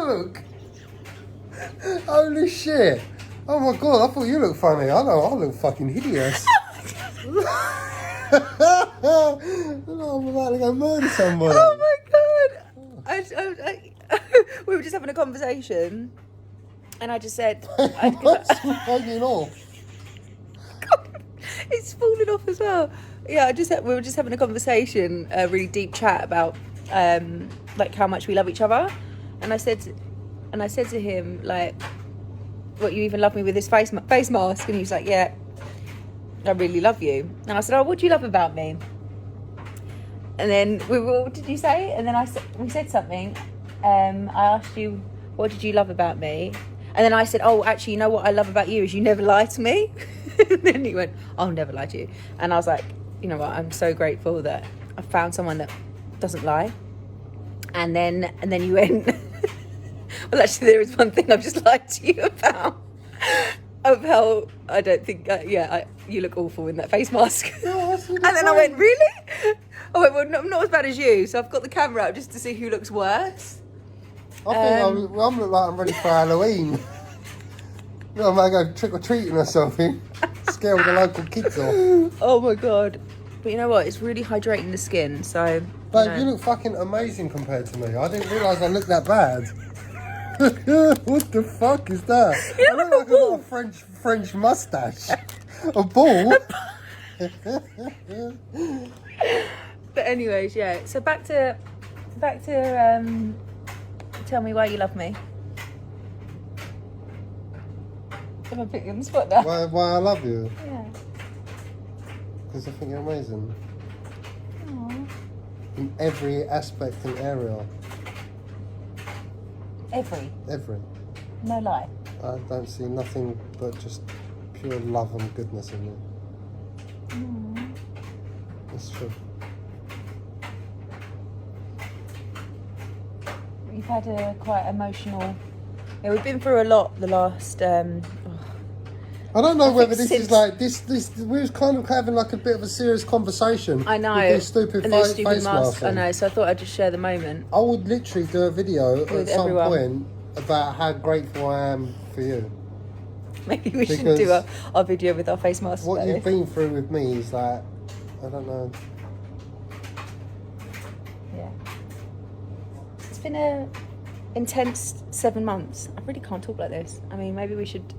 look. Holy shit. Oh my god, I thought you looked funny. I know, I look fucking hideous. I'm about to go murder somebody. Oh my god. We were just having a conversation and I just said... What's hanging off? It's falling off as well. Yeah, we were just having a conversation, a really deep chat about like how much we love each other. And I said to him, like, what, you even love me with this face mask? And he was like, yeah, I really love you. And I said, oh, what do you love about me? And then what did you say? And then we said something. I asked you, what did you love about me? And then I said, oh, actually, you know what I love about you is you never lie to me. And then he went, I'll never lie to you. And I was like, you know what, I'm so grateful that I found someone that doesn't lie. And then you went, well, actually, there is one thing I've just lied to you about. Of how I don't think, you look awful in that face mask. No, and then I went, really? I went, well, not as bad as you. So I've got the camera out just to see who looks worse. I think I look like I'm ready for Halloween. You know, I might go trick-or-treating or something. Scare all the local kids off. Oh my god. But you know what? It's really hydrating the skin, so... Babe, you look fucking amazing compared to me. I didn't realise I looked that bad. What the fuck is that? I look like I've got a French moustache. A ball? But anyways, yeah. So back to tell me why you love me. Am I putting you on the spot now? Why I love you? Yeah. Because I think you're amazing. Aww. In every aspect and area. Every. No lie. I don't see nothing but just pure love and goodness in you. Aww. It's true. We've had a quite emotional... Yeah, we've been through a lot the last... I don't know whether this is like this. We was kind of having like a bit of a serious conversation. I know. With these stupid face masks. I know. So I thought I'd just share the moment. I would literally do a video with at some everyone. point about how grateful I am for you. Maybe we should do our video with our face masks. What you've been through with me is like, I don't know. Yeah. It's been a intense 7 months. I really can't talk like this. I mean, maybe we should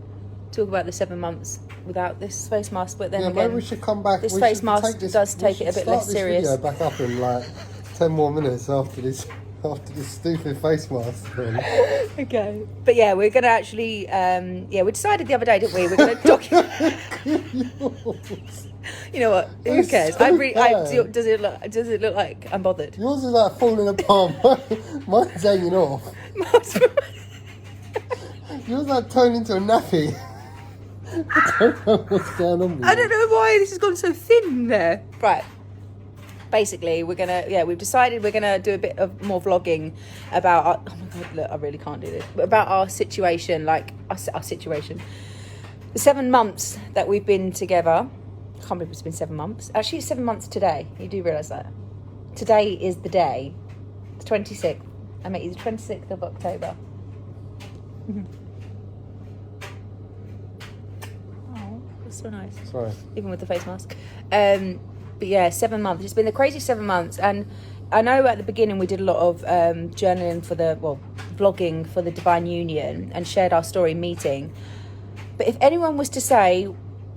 talk about the 7 months without this face mask, but then again, maybe we should come back. This face mask does take it a bit less serious. Video back up in like 10 more minutes after this stupid face mask thing. Okay, but yeah, we're gonna actually, we decided the other day, didn't we? We're gonna document. You know what? Who cares? Does it look like I'm bothered? Yours is like falling apart. Mine's hanging off. Yours like turned into a nappy. I don't know what's going on with I don't know why this has gone so thin there. Right. Basically, we've decided we're gonna do a bit of more vlogging about our, oh my god, look, I really can't do this. But about our situation, like our situation. The 7 months that we've been together. I can't believe it's been 7 months. Actually, it's 7 months today. You do realise that. Today is the day. The 26th. I met you the 26th of October. Oh, that's so nice. Sorry. Even with the face mask. But yeah, 7 months. It's been the craziest 7 months. And I know at the beginning we did a lot of journaling vlogging for the Divine Union and shared our story meeting. But if anyone was to say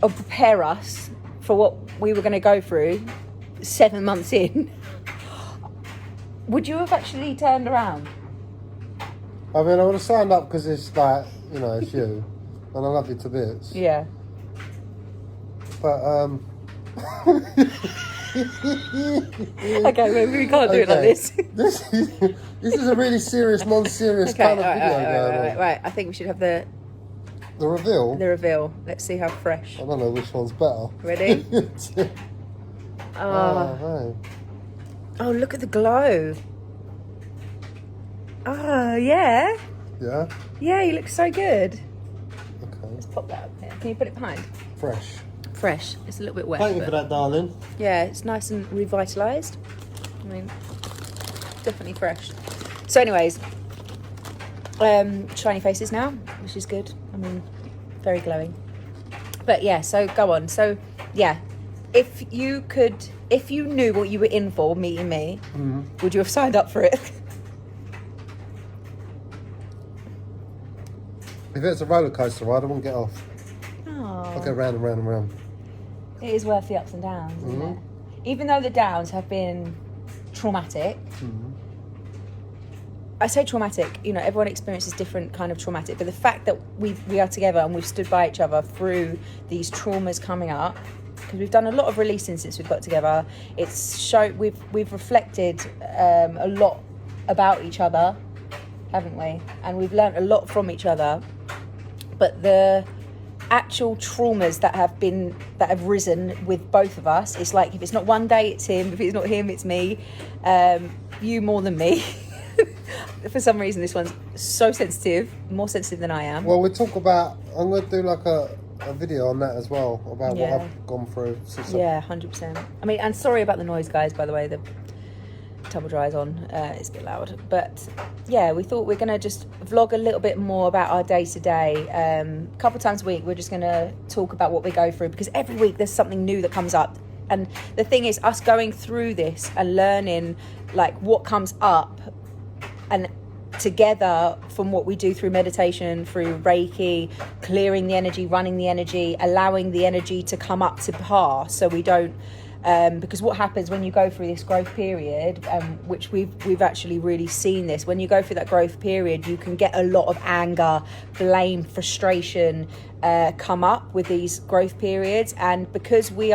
or prepare us for what we were going to go through 7 months in, would you have actually turned around? I mean, I would have signed up because it's like, you know, it's you. And I love you to bits. Yeah. But, okay, maybe we can't do it like this. This is a really serious, non-serious kind of video going on. Right. I think we should have the reveal. The reveal. Let's see how fresh. I don't know which one's better. Ready? Oh, oh, look at the glow. Oh, yeah. Yeah? Yeah, you look so good. Okay. Let's pop that up here. Can you put it behind? Fresh. It's a little bit wet. Thank you for that, darling. Yeah, it's nice and revitalised. I mean, definitely fresh. So anyways, Shiny faces now, which is good. I mean, very glowing. But yeah, so go on. So yeah, if you knew what you were in for meeting me, would you have signed up for it? If it's a roller coaster ride, I won't get off. Oh, I'll go round and round and round. it is worth the ups and downs, isn't it? Even though the downs have been traumatic. I say traumatic, you know, everyone experiences different kind of traumatic, but the fact that we are together and we've stood by each other through these traumas coming up, because we've done a lot of releasing since we've got together. We've reflected a lot about each other, haven't we? And we've learned a lot from each other. But the actual traumas that have risen with both of us, it's like if it's not one day, it's him. If it's not him, it's me. You more than me. For some reason, this one's so sensitive, more sensitive than I am. Well, we'll talk about. I'm going to do like a video on that as well about what I've gone through. Yeah, 100%. I mean, and sorry about the noise, guys. By the way, the tumble dryer's on. It's a bit loud, but yeah, we thought we're going to just vlog a little bit more about our day to day. A couple times a week, we're just going to talk about what we go through, because every week there's something new that comes up. And the thing is, us going through this and learning like what comes up, and together from what we do through meditation, through reiki, clearing the energy, running the energy, allowing the energy to come up to par, so we don't because what happens when you go through this growth period, which we've actually really seen this, when you go through that growth period, you can get a lot of anger, blame, frustration come up with these growth periods. And because we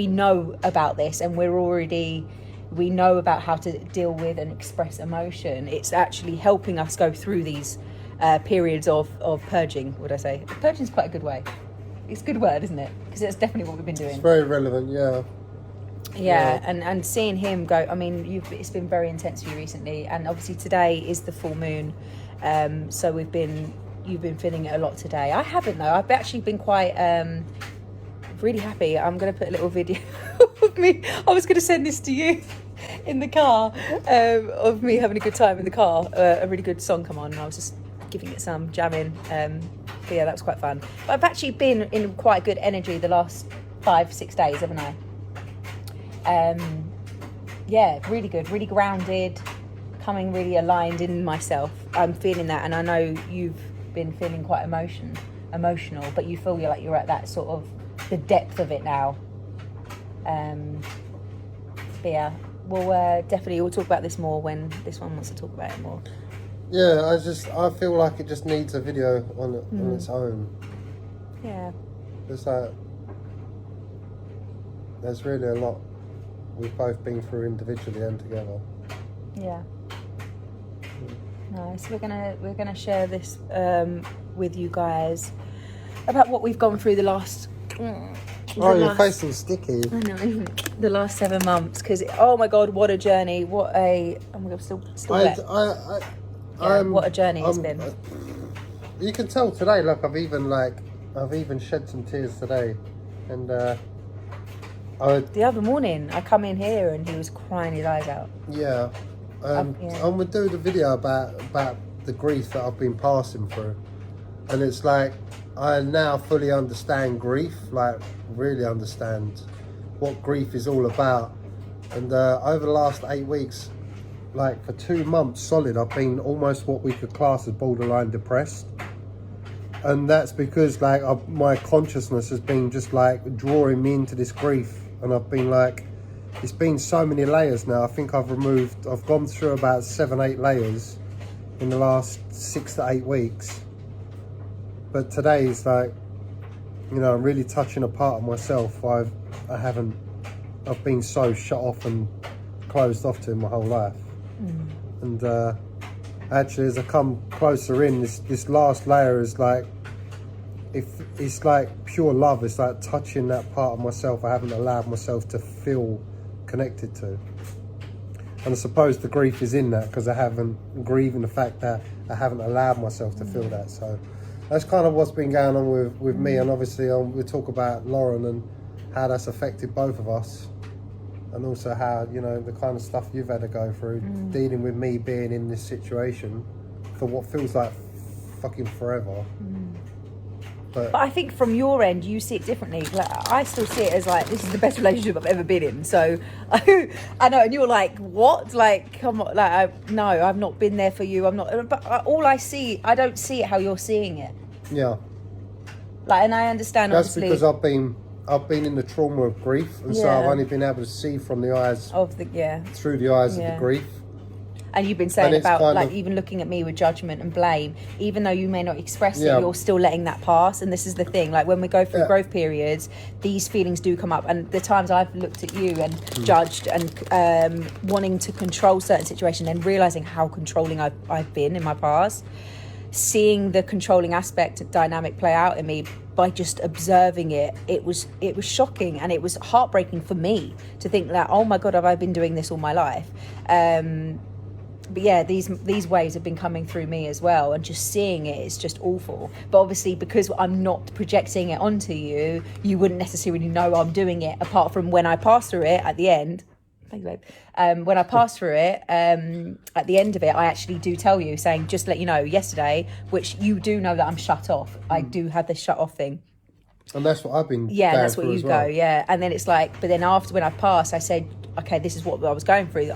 know about this, and we know about how to deal with and express emotion, it's actually helping us go through these periods of purging, would I say. Purging is quite a good way. It's a good word, isn't it? Because that's definitely what we've been doing. It's very relevant, yeah. Yeah, and seeing him go, I mean, it's been very intense for you recently, and obviously today is the full moon, so you've been feeling it a lot today. I haven't though. I've actually been quite really happy. I'm going to put a little video of me. I was going to send this to you in the car, of me having a good time in the car. A really good song come on, and I was just giving it some jamming. But yeah, that was quite fun. But I've actually been in quite good energy the last 5-6 days, haven't I? Yeah, really good, really grounded, coming really aligned in myself. I'm feeling that, and I know you've been feeling quite emotional, but you feel like you're at that sort of the depth of it now. But yeah, we'll talk about this more when this one wants to talk about it more. Yeah, I feel like it just needs a video on its own. Yeah. It's like there's really a lot we've both been through individually and together. Yeah. Nice. We're gonna share this with you guys about what we've gone through the last. Your face is sticky. I know. The last 7 months, because oh my god, what a journey! Oh my god, still wet. What a journey it's been. You can tell today. Look, I've even shed some tears today, and the other morning I come in here and he was crying his eyes out. Yeah. I'm gonna do the video about the grief that I've been passing through, and it's like I now fully understand grief, like really understand what grief is all about. And over the last 8 weeks, like for 2 months solid, I've been almost what we could class as borderline depressed, and that's because like my consciousness has been just like drawing me into this grief, and I've been like, it's been so many layers now. I think I've gone through about 7-8 layers in the last 6 to 8 weeks. But today is like, you know, I'm really touching a part of myself I've been so shut off and closed off to my whole life. And actually, as I come closer in, this last layer is like, it's like pure love. It's like touching that part of myself I haven't allowed myself to feel connected to. And I suppose the grief is in that, because I haven't grieving the fact that I haven't allowed myself to feel that. So that's kind of what's been going on with me. And obviously we'll talk about Lauren and how that's affected both of us, and also how, you know, the kind of stuff you've had to go through dealing with me being in this situation for what feels like fucking forever. But I think from your end, you see it differently. Like, I still see it as like, this is the best relationship I've ever been in. So I know, and you're like, what? Like, come on, like, no, I've not been there for you. I'm not. But all I see, I don't see it how you're seeing it. yeah, Like, and I understand. that's obviously, because I've been in the trauma of grief, and so I've only been able to see from the eyes of the through the eyes of the grief. And you've been saying about like of, even looking at me with judgment and blame, even though you may not express it, Yeah. you're still letting that pass. And this is the thing, like when we go through growth periods, these feelings do come up. And the times I've looked at you and judged and wanting to control certain situations and realizing how controlling I've been in my past, seeing the controlling aspect dynamic play out in me by just observing it, it was shocking, and it was heartbreaking for me to think that, oh my God, have I been doing this all my life? But yeah, these waves have been coming through me as well, and just seeing it is just awful. But obviously, because I'm not projecting it onto you, you wouldn't necessarily know I'm doing it, apart from when I pass through it at the end. Thank you, babe. When I pass through it, at the end of it, I actually do tell you, saying, just to let you know, yesterday, which you do know that I'm shut off. I do have this shut off thing. And that's what I've been. Yeah, that's what you as well. go. Yeah, and then it's like, but then after when I passed, I said, okay, this is what I was going through.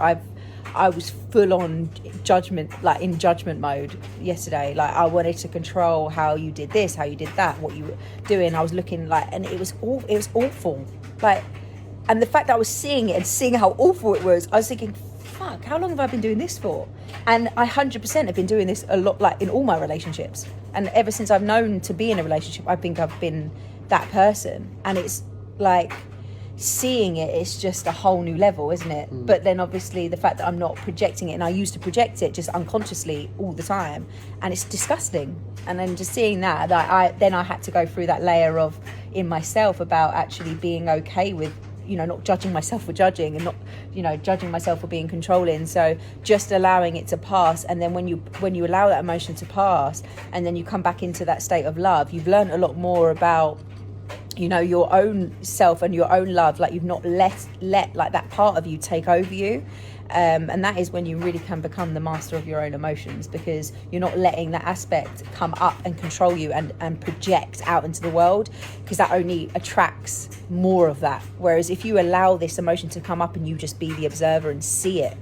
I was full on judgment, like in judgment mode yesterday. Like I wanted to control how you did this, how you did that, what you were doing. I was looking like, and it was awful. Like, and the fact that I was seeing it and seeing how awful it was, I was thinking, fuck, how long have I been doing this for? And I 100% have been doing this a lot, like in all my relationships. And ever since I've known to be in a relationship, I think I've been that person. And it's like, seeing it, it's just a whole new level, isn't it? But then obviously the fact that I'm not projecting it, and I used to project it just unconsciously all the time, and it's disgusting. And then just seeing that I had to go through that layer of in myself about actually being okay with, not judging myself for judging, and not judging myself for being controlling. So just allowing it to pass, and then when you allow that emotion to pass, and then you come back into that state of love, you've learned a lot more about your own self and your own love. Like you've not let like that part of you take over you, and that is when you really can become the master of your own emotions, because you're not letting that aspect come up and control you and project out into the world, because that only attracts more of that. Whereas if you allow this emotion to come up and you just be the observer and see it,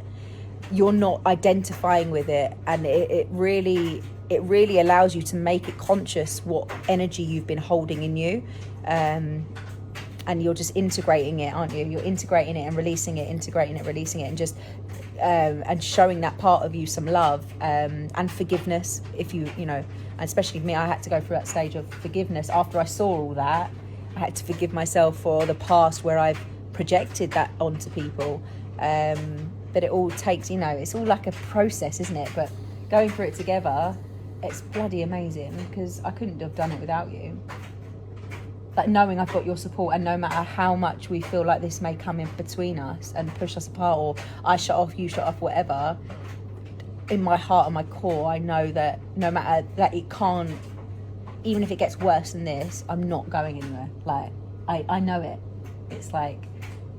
you're not identifying with it, and it really allows you to make it conscious what energy you've been holding in you, and you're just integrating it, aren't you? You're integrating it and releasing it, integrating it, releasing it, and just and showing that part of you some love, and forgiveness. If and especially me, I had to go through that stage of forgiveness after I saw all that. I had to forgive myself for the past where I've projected that onto people. But it all takes, it's all like a process, isn't it? But going through it together, it's bloody amazing, because I couldn't have done it without you. Like knowing I've got your support, and no matter how much we feel like this may come in between us and push us apart, or I shut off, you shut off, whatever, in my heart and my core, I know that no matter that, it can't, even if it gets worse than this, I'm not going anywhere. Like I know it. It's like,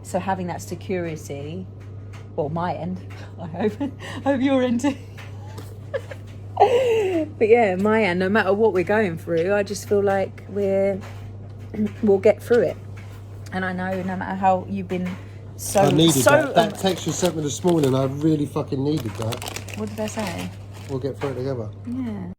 so having that security, well, my end, I hope your end too. But yeah, my end, no matter what we're going through, I just feel like we'll get through it. And I know no matter how you've been I needed that text you sent me this morning, I really fucking needed that. What did I say? We'll get through it together. Yeah.